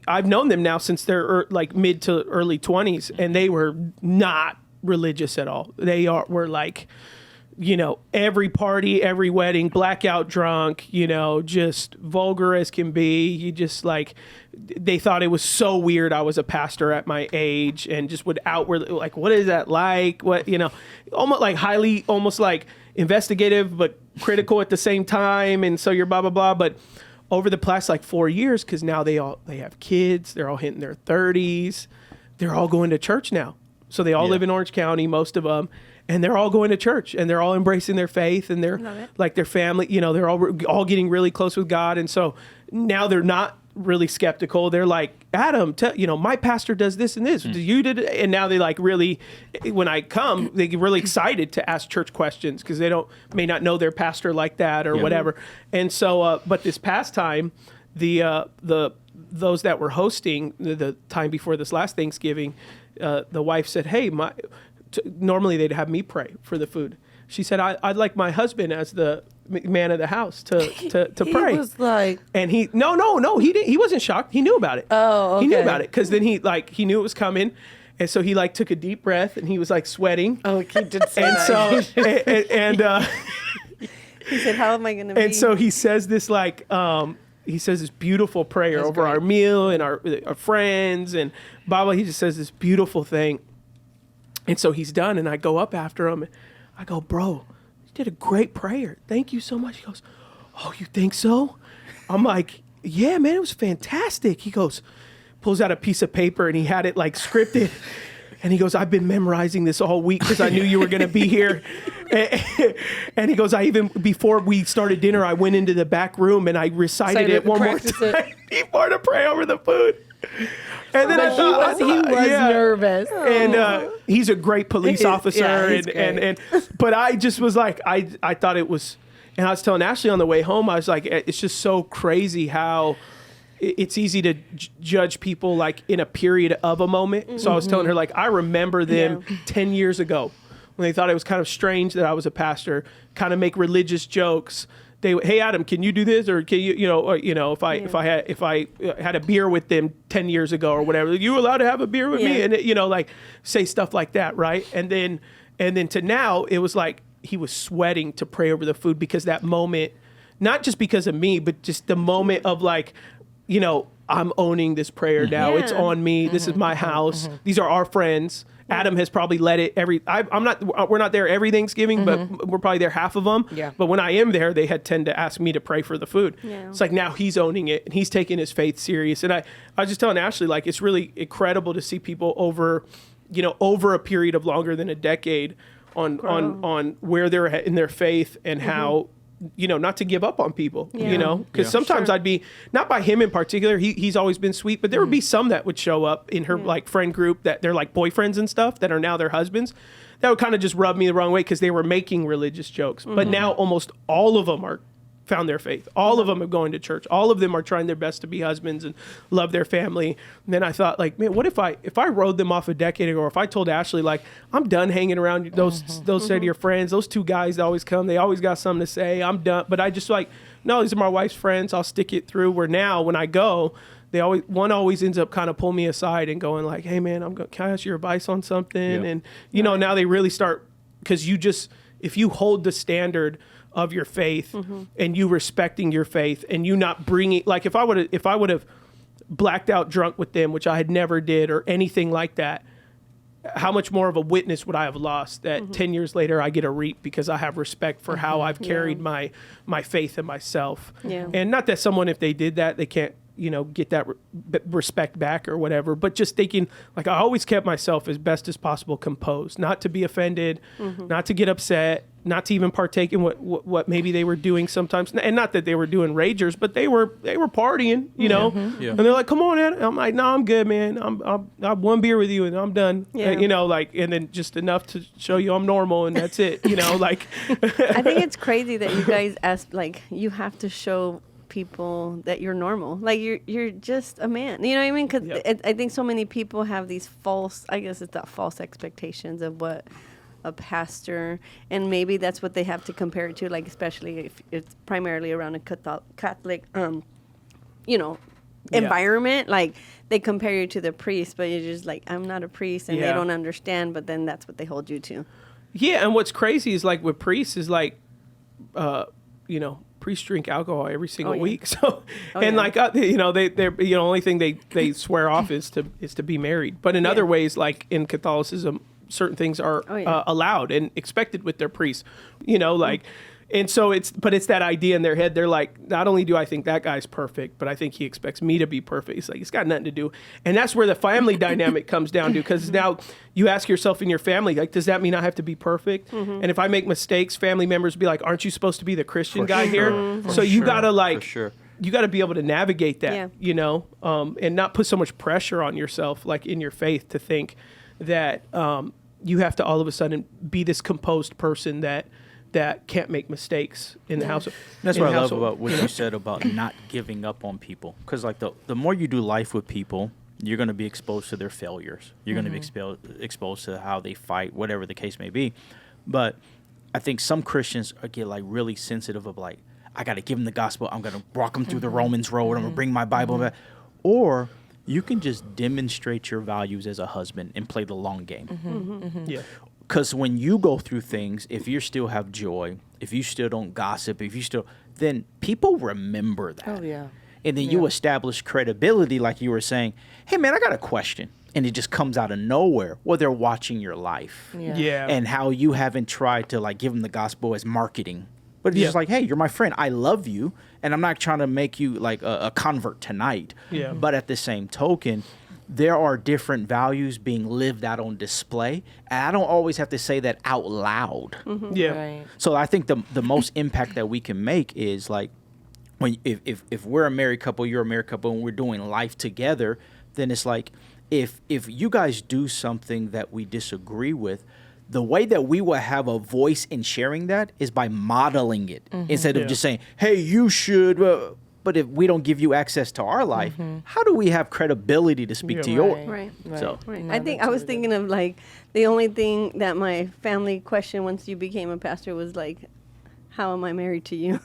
I've known them now since they're like mid to early 20s, and they were not religious at all. They were like, every party, every wedding, blackout drunk, just vulgar as can be. You just like, they thought it was so weird I was a pastor at my age, and just would outwardly, like, what is that like? What, almost like investigative, but critical at the same time. And so you're blah, blah, blah. But over the past like 4 years, because now they have kids, they're all hitting their 30s, they're all going to church now. So they all live in Orange County, most of them, and they're all going to church, and they're all embracing their faith, and they're like their family, they're all getting really close with God. And so now they're not really skeptical. They're like, Adam, my pastor does this and this. You did it. And now they like really, when I come, they get really excited to ask church questions, because they may not know their pastor like that or whatever. And so, but this past time, those that were hosting the time before this last Thanksgiving, the wife said, hey, normally they'd have me pray for the food. She said, I'd like my husband as the man of the house to pray. He was like, and he he wasn't shocked. He knew about it. Oh, okay. He knew about it, because then he knew it was coming, and so he like took a deep breath, and he was like sweating. oh, he did say And that. so and He said, "How am I going to be?" and so he says this this beautiful prayer That's over great. our meal and our friends and blah blah. He just says this beautiful thing, and so he's done, and I go up after him, and I go, bro, you did a great prayer. Thank you so much. He goes, oh, you think so? I'm like, yeah, man, it was fantastic. He goes, pulls out a piece of paper, and he had it like scripted. And he goes, I've been memorizing this all week because I knew you were going to be here. And he goes, before we started dinner, I went into the back room and I recited it one more time before to pray over the food. And then But he was nervous. And he's a great police officer. he's great. But I just was like, I thought it was, and I was telling Ashley on the way home, I was like, it's just so crazy how it's easy to judge people like in a period of a moment. So I was telling her, like, I remember them 10 years ago when they thought it was kind of strange that I was a pastor, kind of make religious jokes. They, hey Adam, can you do this, or can you, if I had a beer with them 10 years ago or whatever, you allowed to have a beer with me, and like say stuff like that, right? And then to now, it was like he was sweating to pray over the food, because that moment, not just because of me, but just the moment of like, I'm owning this prayer now. It's on me. This is my house. These are our friends. Adam has probably led it we're not there every Thanksgiving, but we're probably there half of them. Yeah. But when I am there, they had tend to ask me to pray for the food. Yeah. It's like now he's owning it and he's taking his faith serious. And I was just telling Ashley, like, it's really incredible to see people over a period of longer than a decade on where they're at in their faith, and how, not to give up on people, because sometimes I'd be, not by him in particular, he's always been sweet, but there would be some that would show up in her like friend group that they're like boyfriends and stuff that are now their husbands. That would kind of just rub me the wrong way, because they were making religious jokes. But now almost all of them are found their faith. All of them are going to church. All of them are trying their best to be husbands and love their family. And then I thought, like, man, what if I rode them off a decade ago, or if I told Ashley, like, I'm done hanging around those say to your friends, those two guys that always come, they always got something to say. I'm done. But I just like, no, these are my wife's friends. I'll stick it through. Where now when I go, one always ends up kind of pulling me aside and going like, hey man, can I ask your advice on something? And now they really start, because if you hold the standard of your faith and you respecting your faith and you not bringing, like if I would have blacked out drunk with them, which I had never did or anything like that, how much more of a witness would I have lost that 10 years later I get a reap because I have respect for how I've carried my faith and myself. Yeah. And not that someone, if they did that, they can't, get that respect back or whatever, but just thinking, like, I always kept myself as best as possible composed, not to be offended, not to get upset, not to even partake in what maybe they were doing sometimes. And not that they were doing ragers, but they were partying, and they're like, come on, Ed. I'm like, no, I'm good, man. I'm one beer with you and I'm done. Yeah. And then just enough to show you I'm normal and that's it, like. I think it's crazy that you guys you have to show people that you're normal, like you're just a man, you know what I mean? Because I think so many people have these false expectations of what a pastor, and maybe that's what they have to compare it to, like especially if it's primarily around a Catholic environment, like they compare you to the priest, but you're just like, I'm not a priest, and they don't understand, but then that's what they hold you to. Yeah, and what's crazy is like with priests is like priests drink alcohol every single week. So, like, they only thing they swear off is to be married. But in other ways, like in Catholicism, certain things are allowed and expected with their priests, and so it's that idea in their head. They're like, not only do I think that guy's perfect, but I think he expects me to be perfect. It's like, it's got nothing to do. And that's where the family dynamic comes down to, because now you ask yourself in your family, like, does that mean I have to be perfect? And if I make mistakes, family members be like, aren't you supposed to be the Christian guy here? So you gotta you got to be able to navigate that, and not put so much pressure on yourself, like in your faith, to think that you have to all of a sudden be this composed person that can't make mistakes in the house. That's what I love about what you said about not giving up on people. Because like the more you do life with people, you're going to be exposed to their failures. You're going to be exposed to how they fight, whatever the case may be. But I think some Christians get like really sensitive of like, I got to give them the gospel. I'm going to walk them through the Romans road. I'm going to bring my Bible back. Or you can just demonstrate your values as a husband and play the long game. Yeah. Because when you go through things, if you still have joy, if you still don't gossip, then people remember that. Oh, yeah. And then you establish credibility, like you were saying, hey, man, I got a question. And it just comes out of nowhere. Well, they're watching your life. Yeah. And how you haven't tried to, like, give them the gospel as marketing. But it's just like, hey, you're my friend. I love you. And I'm not trying to make you, like, a convert tonight. Yeah. But at the same token, there are different values being lived out on display. And I don't always have to say that out loud. Yeah. Right. So I think the most impact that we can make is like, if we're a married couple, you're a married couple, and we're doing life together, then it's like, if you guys do something that we disagree with, the way that we will have a voice in sharing that is by modeling it instead of just saying, hey, you should. But if we don't give you access to our life, how do we have credibility to speak to yours? Right. So no, I was thinking of like the only thing that my family questioned once you became a pastor was like, how am I married to you?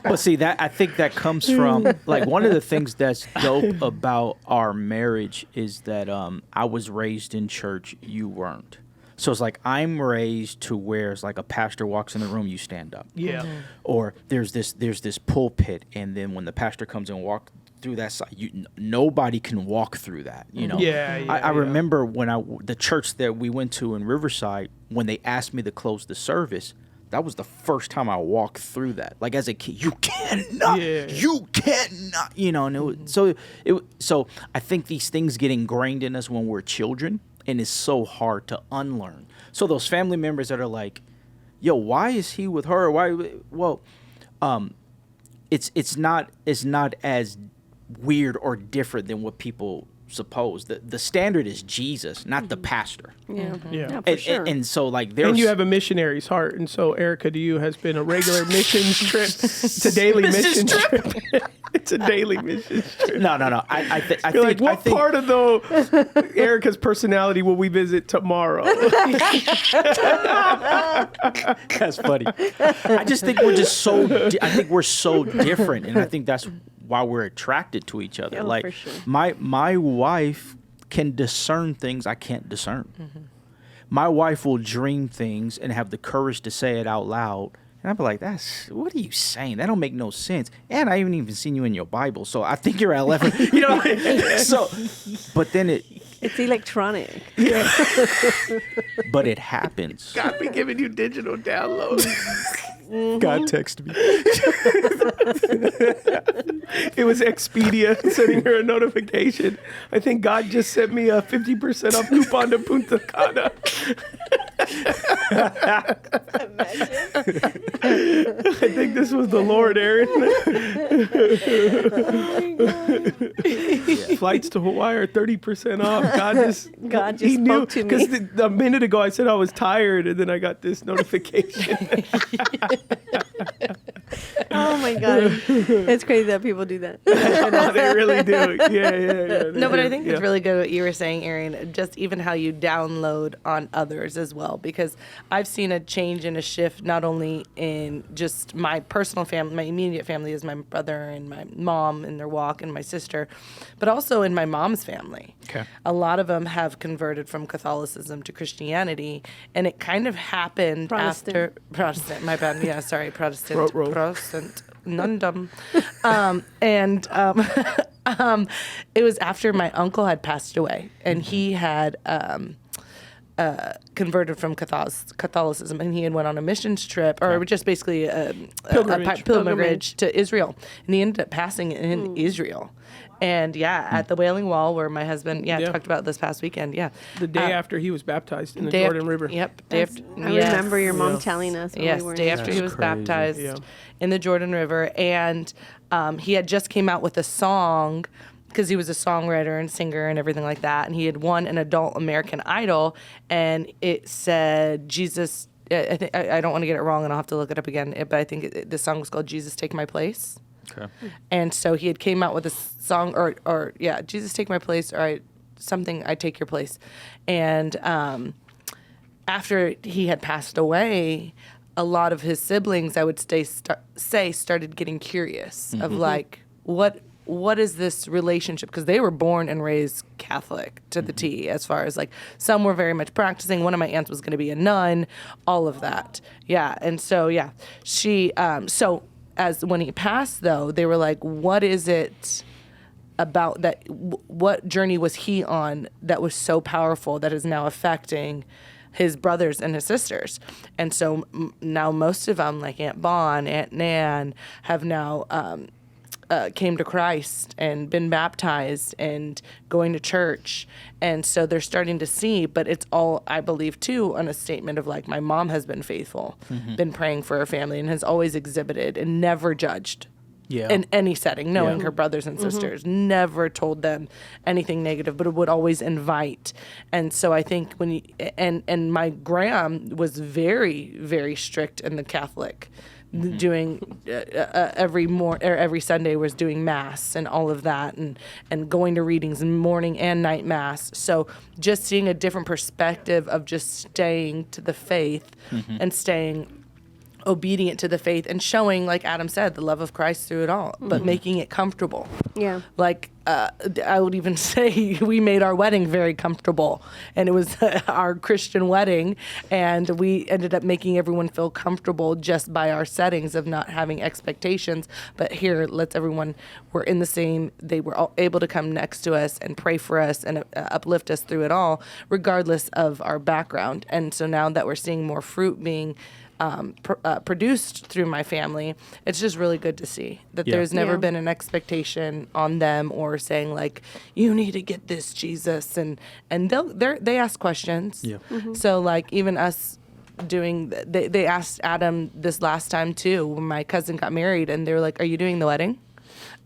But see, that I think that comes from like one of the things that's dope about our marriage is that I was raised in church, you weren't. So it's like I'm raised to where it's like a pastor walks in the room, you stand up. Yeah. Or there's this pulpit, and then when the pastor comes and walks through that side, nobody can walk through that. You know. I remember when the church that we went to in Riverside, when they asked me to close the service, that was the first time I walked through that. Like as a kid, you cannot. You know. And so I think these things get ingrained in us when we're children. And it's so hard to unlearn. So those family members that are like, "Yo, why is he with her? Why?" Well, it's not as weird or different than what people presuppose that the standard is Jesus, not the pastor. Yeah. Yeah. For sure. And so like there's And you have a missionary's heart, and so Erica to you has been a regular missions trip. It's a daily mission trip. It's a daily mission trip. no. I You're think like, what part of Erica's personality will we visit tomorrow? That's funny. I just think we're just so. I think we're so different, and I think that's why we're attracted to each other. Yeah, like for sure. my wife can discern things I can't discern. My wife will dream things and have the courage to say it out loud. And I'd be like, what are you saying? That don't make no sense. And I haven't even seen you in your Bible. So I think you're at 11. You know, so, but then It's electronic. but it happens. God be giving you digital downloads. God text me. It was Expedia sending her a notification. I think God just sent me a 50% off coupon to Punta Cana. I think this was the Lord, Aaron. Flights to Hawaii are 30% off. God just spoke to me. Because a minute ago I said I was tired, and then I got this notification. Oh my God. It's crazy that people do that. No, they really do. Yeah. No, but I think it's really good what you were saying, Erin, just even how you download on others as well, because I've seen a change and a shift not only in just my personal family, my immediate family is my brother and my mom and their walk and my sister, but also in my mom's family. Okay. A lot of them have converted from Catholicism to Christianity, and it kind of happened after Protestant. My bad. Yeah, sorry, Protestant. Protestant. Nundum. It was after my uncle had passed away, and he had converted from Catholicism, and he had went on a missions trip, or just basically a pilgrimage to Israel, and he ended up passing in Israel. And at the Wailing Wall, where my husband talked about this past weekend. The day after he was baptized in the Jordan River. Yep. I remember your mom telling us. When we were day after he was baptized in the Jordan River, and he had just came out with a song, because he was a songwriter and singer and everything like that, and he had won an adult American Idol, and it said Jesus. I don't want to get it wrong, and I'll have to look it up again. But I think the song was called "Jesus Take My Place." Okay. And so he had came out with a song, or Jesus Take My Place, or I Take Your Place. And after he had passed away, a lot of his siblings, I would say, started getting curious of like, what is this relationship? Because they were born and raised Catholic to the T, as far as like, some were very much practicing. One of my aunts was going to be a nun, all of that. Yeah. And so, she, as when he passed, though, they were like, what is it about that? What journey was he on that was so powerful that is now affecting his brothers and his sisters? And so now most of them, like Aunt Bon, Aunt Nan, have now came to Christ and been baptized and going to church. And so they're starting to see, but it's all, I believe, too, on a statement of like, my mom has been faithful, been praying for her family, and has always exhibited and never judged in any setting, knowing her brothers and sisters, never told them anything negative, but it would always invite. And so I think when and my gram was very, very strict in the Catholic, doing every Sunday was doing mass and all of that, and going to readings and morning and night mass. So just seeing a different perspective of just staying to the faith and staying obedient to the faith, and showing, like Adam said, the love of Christ through it all, but making it comfortable. Yeah. Like I would even say we made our wedding very comfortable, and it was our Christian wedding, and we ended up making everyone feel comfortable just by our settings of not having expectations. But here, we're in the same, they were all able to come next to us and pray for us and uplift us through it all, regardless of our background. And so now that we're seeing more fruit being produced through my family, it's just really good to see that there's never been an expectation on them, or saying like, you need to get this Jesus, and they ask questions. So like even us doing, they asked Adam this last time too, when my cousin got married, and they were like, are you doing the wedding?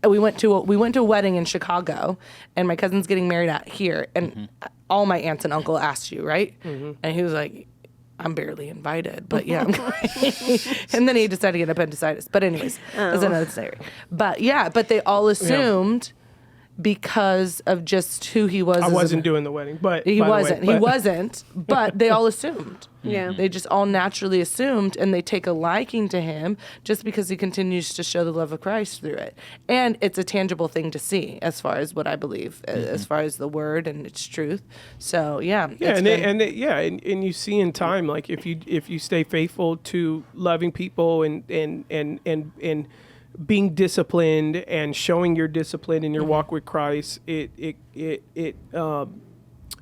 we went to a wedding in Chicago, and my cousin's getting married out here, and all my aunts and uncle asked you, right? And he was like, I'm barely invited, but yeah, I'm going. And then he decided to get appendicitis. But anyways, that's another story. But yeah, but they all assumed because of just who he was. I wasn't doing the wedding, but he wasn't. But they all assumed. Yeah. They just all naturally assumed, and they take a liking to him just because he continues to show the love of Christ through it. And it's a tangible thing to see, as far as what I believe, as far as the word and its truth. So yeah, and you see in time, like if you stay faithful to loving people and being disciplined and showing your discipline in your walk with Christ, either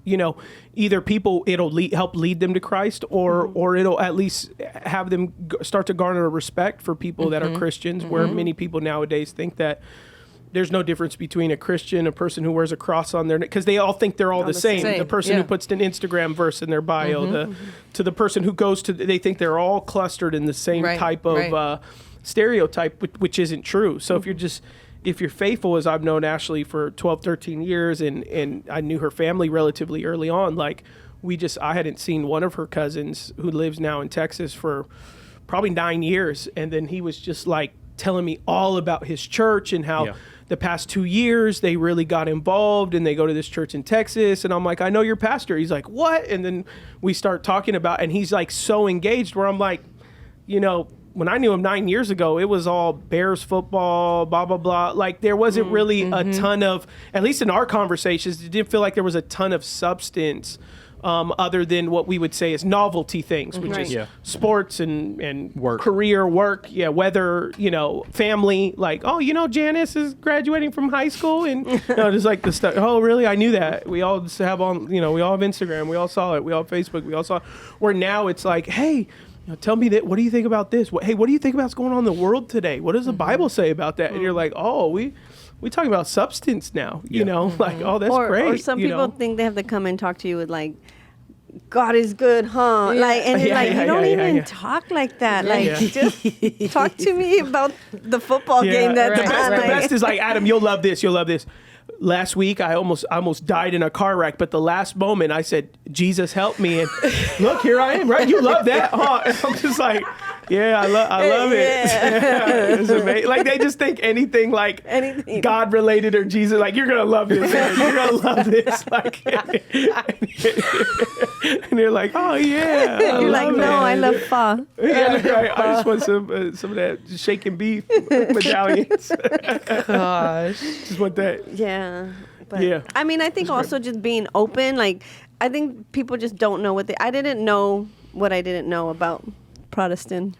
it'll help lead them to Christ, or it'll at least have them start to garner a respect for people that are Christians, where many people nowadays think that there's no difference between a Christian, a person who wears a cross on their neck, because they all think they're all the same. The person who puts an Instagram verse in their bio, to the person who goes to, they think they're all clustered in the same type of stereotype, which isn't true. So if you're faithful, as I've known Ashley for 12, 13 years, and I knew her family relatively early on, like I hadn't seen one of her cousins who lives now in Texas for probably 9 years. And then he was just like telling me all about his church and how the past 2 years they really got involved, and they go to this church in Texas. And I'm like, I know your pastor. He's like, what? And then we start talking about, and he's like so engaged, where I'm like, when I knew him 9 years ago, it was all Bears football, blah, blah, blah. Like, there wasn't really a ton of, at least in our conversations, it didn't feel like there was a ton of substance other than what we would say is novelty things, which is sports and work. Career, work, weather, family. Like, Janice is graduating from high school, and just like the stuff. Oh, really? I knew that. We all just have we all have Instagram. We all saw it. We all have Facebook. We all saw it. Where now it's like, hey, tell me that. What do you think about this? What do you think about what's going on in the world today? What does the Bible say about that? And you're like, oh, we talking about substance now. Like, oh, that's great. Or some people think they have to come and talk to you with like, God is good, huh? Like, and you don't even talk like that. Just talk to me about the football game that the best is like, Adam, you'll love this. You'll love this. Last week, I almost died in a car wreck, but the last moment I said, Jesus, help me. And look, here I am, right? You love that, huh? And I'm just like, I love it. It's amazing. Like, they just think anything like God related or Jesus, like, you're going to love this. You're going to love this. Like, and you're like, oh, yeah. You're like, no, I love pho. Right. I just want some of that shaken beef medallions. Gosh. Just want that. Yeah. But, I mean, I think also just being open, like, I think people just don't know I didn't know what I didn't know about Protestant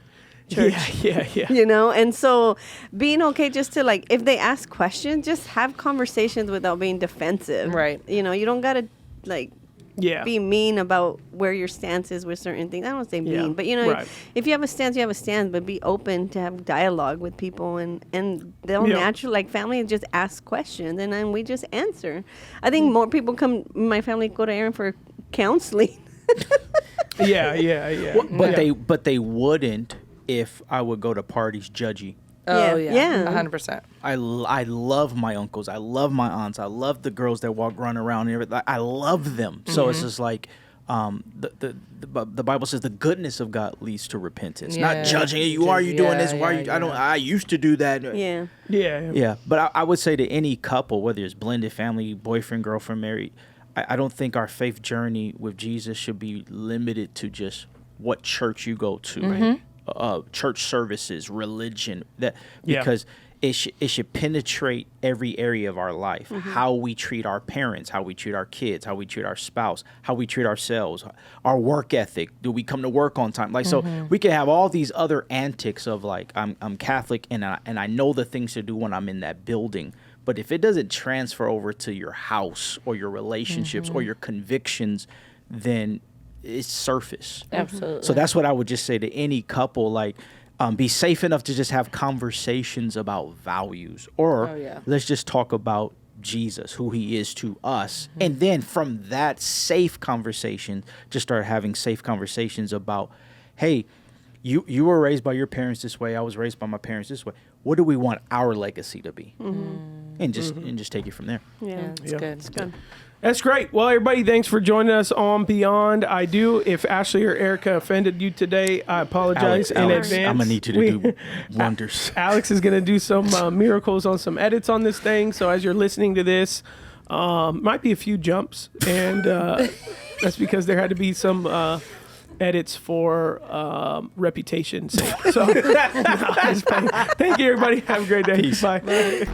church. Yeah. And so being okay just to, like, if they ask questions, just have conversations without being defensive. Right. You don't got to, like, be mean about where your stance is with certain things. I don't say mean, but if you have a stance, you have a stance, but be open to have dialogue with people, and they'll naturally, like, family just ask questions, and then we just answer. I think more people my family go to Aaron for counseling. But they wouldn't if I would go to parties judgy. Oh, yeah. 100%. I love my uncles. I love my aunts. I love the girls that run around and everything. I love them. So it's just like the Bible says the goodness of God leads to repentance. Not judging you. Why are you doing this? Why are you? I used to do that. Yeah. But I would say to any couple, whether it's blended family, boyfriend, girlfriend, married, I don't think our faith journey with Jesus should be limited to just what church you go to, right? Church services, religion, because it should penetrate every area of our life. How we treat our parents, how we treat our kids, how we treat our spouse, how we treat ourselves, our work ethic. Do we come to work on time? Like, so we can have all these other antics of like, I'm Catholic and I know the things to do when I'm in that building. But if it doesn't transfer over to your house or your relationships or your convictions, then it's surface. Absolutely. So that's what I would just say to any couple, like, be safe enough to just have conversations about values, or let's just talk about Jesus, who he is to us. And then from that safe conversation, just start having safe conversations about, hey, you were raised by your parents this way. I was raised by my parents this way. What do we want our legacy to be? And just take it from there. Yeah, it's good. It's good. That's great. Well, everybody, thanks for joining us on Beyond. I do. If Ashley or Erica offended you today, I apologize in Alex, advance. I'm gonna need you to do wonders. Alex is going to do some miracles on some edits on this thing. So as you're listening to this, might be a few jumps, and that's because there had to be some edits for reputation's sake. So, thank you, everybody. Have a great day. Peace. Bye.